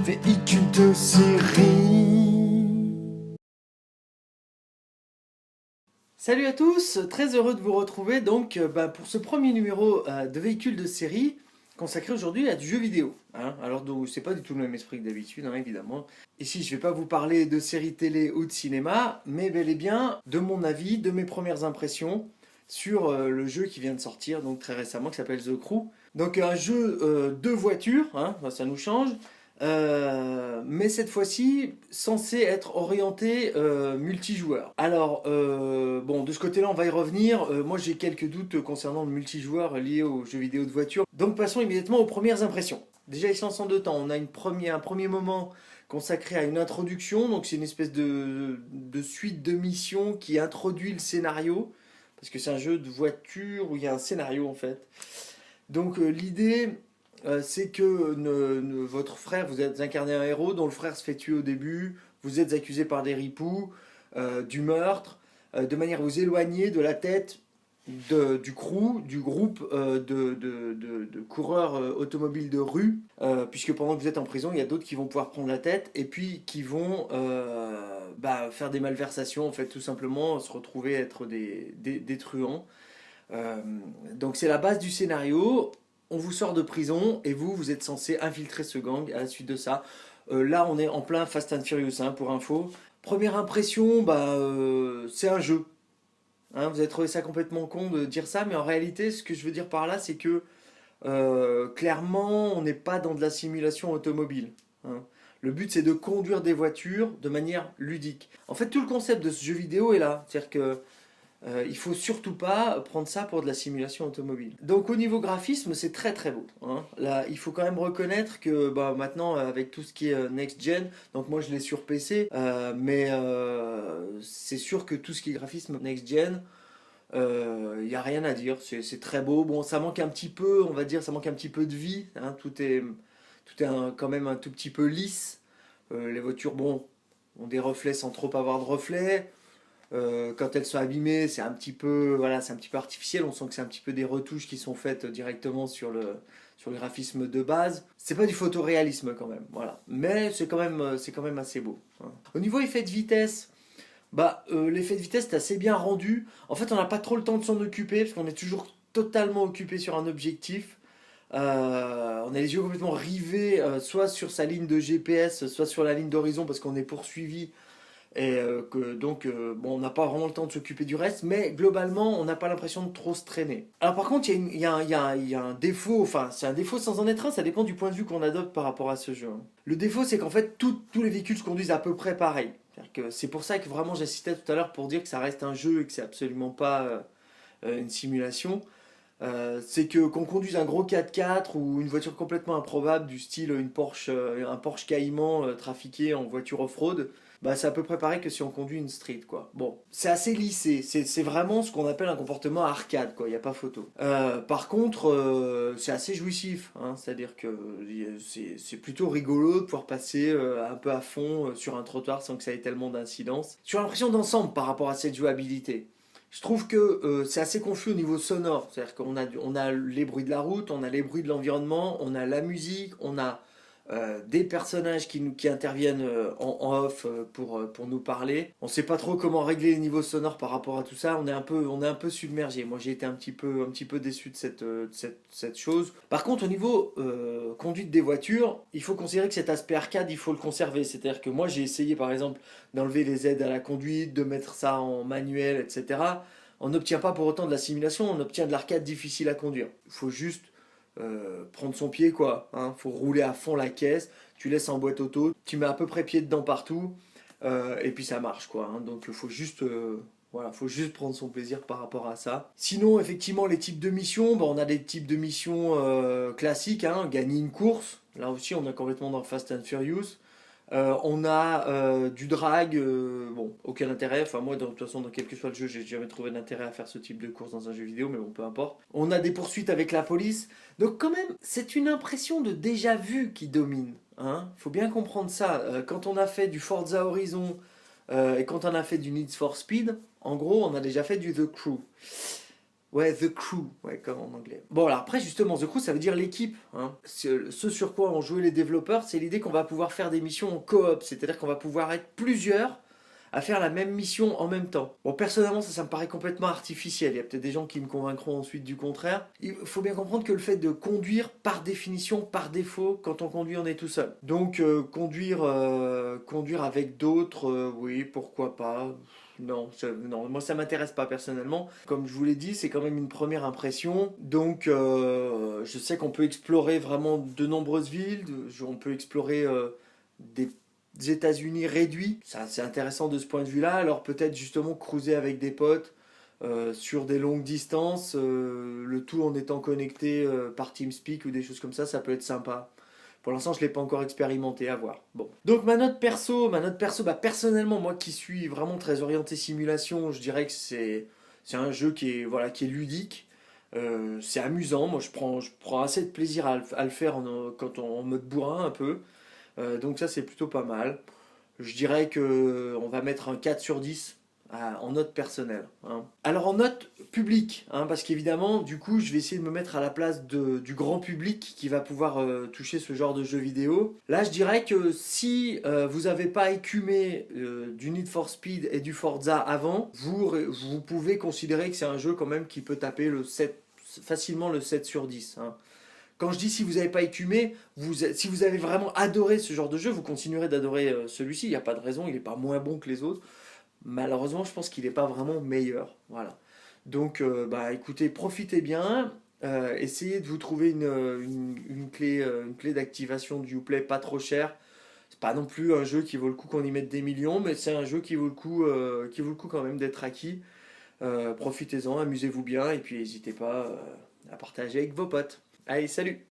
Véhicule de série. Salut à tous, très heureux de vous retrouver donc pour ce premier numéro de Véhicule de série consacré aujourd'hui à du jeu vidéo. Alors donc c'est pas du tout le même esprit que d'habitude, évidemment. Ici je vais pas vous parler de séries télé ou de cinéma, mais bel et bien de mon avis, de mes premières impressions sur le jeu qui vient de sortir donc très récemment qui s'appelle The Crew. Donc un jeu de voiture, ça nous change. Mais cette fois-ci censé être orienté multijoueur. Alors, bon, de ce côté-là, on va y revenir. Moi, j'ai quelques doutes concernant le multijoueur lié aux jeux vidéo de voiture. Donc, passons immédiatement aux premières impressions. Déjà, il se lance en deux temps. On a un premier moment consacré à une introduction. Donc, c'est une espèce de suite de missions qui introduit le scénario. Parce que c'est un jeu de voiture où il y a un scénario, en fait. Donc, l'idée c'est que votre frère, vous êtes incarné un héros dont le frère se fait tuer au début, vous êtes accusé par des ripoux, du meurtre, de manière à vous éloigner de la tête du crew, du groupe de coureurs automobiles de rue, puisque pendant que vous êtes en prison, il y a d'autres qui vont pouvoir prendre la tête et puis qui vont faire des malversations, en fait, tout simplement, se retrouver être des truands. Euh, donc c'est la base du scénario. On vous sort de prison et vous êtes censé infiltrer ce gang à la suite de ça. Là, on est en plein Fast and Furious, pour info. Première impression, c'est un jeu. Vous avez trouvé ça complètement con de dire ça, mais en réalité, ce que je veux dire par là, c'est que clairement, on n'est pas dans de la simulation automobile. Le but, c'est de conduire des voitures de manière ludique. En fait, tout le concept de ce jeu vidéo est là. C'est-à-dire que il faut surtout pas prendre ça pour de la simulation automobile. Donc au niveau graphisme, c'est très très beau. Là, il faut quand même reconnaître que maintenant, avec tout ce qui est next gen, donc moi je l'ai sur PC, mais c'est sûr que tout ce qui est graphisme next gen, il n'y a rien à dire. C'est très beau. Bon, ça manque un petit peu, on va dire, ça manque un petit peu de vie. Tout est quand même un tout petit peu lisse. Les voitures, bon, ont des reflets sans trop avoir de reflets. Quand elles sont abîmées, c'est un petit peu, voilà, c'est un petit peu artificiel. On sent que c'est un petit peu des retouches qui sont faites directement sur le graphisme de base. C'est pas du photoréalisme quand même, voilà. Mais c'est quand même assez beau. Au niveau effet de vitesse, l'effet de vitesse est assez bien rendu. En fait, on n'a pas trop le temps de s'en occuper parce qu'on est toujours totalement occupé sur un objectif. On a les yeux complètement rivés, soit sur sa ligne de GPS, soit sur la ligne d'horizon parce qu'on est poursuivi et on n'a pas vraiment le temps de s'occuper du reste, mais globalement, on n'a pas l'impression de trop se traîner. Alors par contre, il y a un défaut, enfin c'est un défaut sans en être un, ça dépend du point de vue qu'on adopte par rapport à ce jeu. Le défaut, c'est qu'en fait, tous les véhicules se conduisent à peu près pareil. C'est pour ça que vraiment j'insistais tout à l'heure pour dire que ça reste un jeu et que c'est absolument pas une simulation. C'est que qu'on conduise un gros 4x4 ou une voiture complètement improbable du style un Porsche Cayman trafiqué en voiture off-road, c'est à peu près pareil que si on conduit une street, quoi. Bon, c'est assez lissé, c'est vraiment ce qu'on appelle un comportement arcade, quoi, il n'y a pas photo. Par contre, c'est assez jouissif, c'est-à-dire que c'est plutôt rigolo de pouvoir passer un peu à fond sur un trottoir sans que ça ait tellement d'incidence. Sur l'impression d'ensemble par rapport à cette jouabilité. Je trouve que c'est assez confus au niveau sonore. C'est-à-dire on a les bruits de la route, on a les bruits de l'environnement, on a la musique, on a des personnages qui interviennent en off pour nous parler. On ne sait pas trop comment régler les niveaux sonores par rapport à tout ça. On est un peu submergé. Moi, j'ai été un petit peu déçu de cette chose. Par contre, au niveau conduite des voitures, il faut considérer que cet aspect arcade, il faut le conserver. C'est-à-dire que moi, j'ai essayé, par exemple, d'enlever les aides à la conduite, de mettre ça en manuel, etc. On n'obtient pas pour autant de la simulation, on obtient de l'arcade difficile à conduire. Il faut juste prendre son pied, quoi. Faut rouler à fond la caisse, tu laisses en boîte auto, tu mets à peu près pied dedans partout, et puis ça marche, quoi. Donc il faut juste, voilà, faut juste prendre son plaisir par rapport à ça. Sinon, effectivement, les types de missions, on a des types de missions classiques, gagner une course. Là aussi, on est complètement dans Fast and Furious. On a du drag, bon, aucun intérêt. Enfin, moi, de toute façon, dans quel que soit le jeu, j'ai jamais trouvé d'intérêt à faire ce type de course dans un jeu vidéo, mais bon, peu importe. On a des poursuites avec la police. Donc, quand même, c'est une impression de déjà vu qui domine. Faut bien comprendre ça. Quand on a fait du Forza Horizon et quand on a fait du Need for Speed, en gros, on a déjà fait du The Crew. Ouais, The Crew, ouais, comme en anglais. Bon, alors après, justement, The Crew, ça veut dire l'équipe. Hein. Ce sur quoi ont joué les développeurs, c'est l'idée qu'on va pouvoir faire des missions en coop, c'est-à-dire qu'on va pouvoir être plusieurs à faire la même mission en même temps. Bon, personnellement, ça me paraît complètement artificiel. Il y a peut-être des gens qui me convaincront ensuite du contraire. Il faut bien comprendre que le fait de conduire, par définition, par défaut, quand on conduit, on est tout seul. Donc, conduire avec d'autres, oui, pourquoi pas. Non, non, moi ça m'intéresse pas personnellement. Comme je vous l'ai dit, c'est quand même une première impression. Donc je sais qu'on peut explorer vraiment de nombreuses villes. On peut explorer des États-Unis réduits. Ça, c'est intéressant de ce point de vue-là. Alors peut-être justement cruiser avec des potes sur des longues distances, le tout en étant connecté par TeamSpeak ou des choses comme ça peut être sympa. Pour l'instant, je ne l'ai pas encore expérimenté, à voir. Bon. Donc ma note perso, bah, personnellement, moi qui suis vraiment très orienté simulation, je dirais que c'est un jeu qui est, voilà, qui est ludique. C'est amusant, moi je prends assez de plaisir à le faire quand en mode bourrin un peu. Donc ça c'est plutôt pas mal. Je dirais que on va mettre un 4 sur 10 en note personnelle. Hein. Alors en note publique, hein, parce qu'évidemment, du coup, je vais essayer de me mettre à la place du grand public qui va pouvoir toucher ce genre de jeux vidéo. Là, je dirais que si vous n'avez pas écumé du Need for Speed et du Forza avant, vous pouvez considérer que c'est un jeu quand même qui peut taper facilement le 7 sur 10. Hein. Quand je dis si vous n'avez pas écumé, si vous avez vraiment adoré ce genre de jeu, vous continuerez d'adorer celui-ci. Il n'y a pas de raison, il n'est pas moins bon que les autres. Malheureusement, je pense qu'il n'est pas vraiment meilleur. Voilà. Donc, bah, écoutez, profitez bien. Essayez de vous trouver une clé d'activation du Uplay pas trop chère. C'est pas non plus un jeu qui vaut le coup qu'on y mette des millions, mais c'est un jeu qui vaut le coup quand même d'être acquis. Profitez-en, amusez-vous bien, et puis n'hésitez pas à partager avec vos potes. Allez, salut!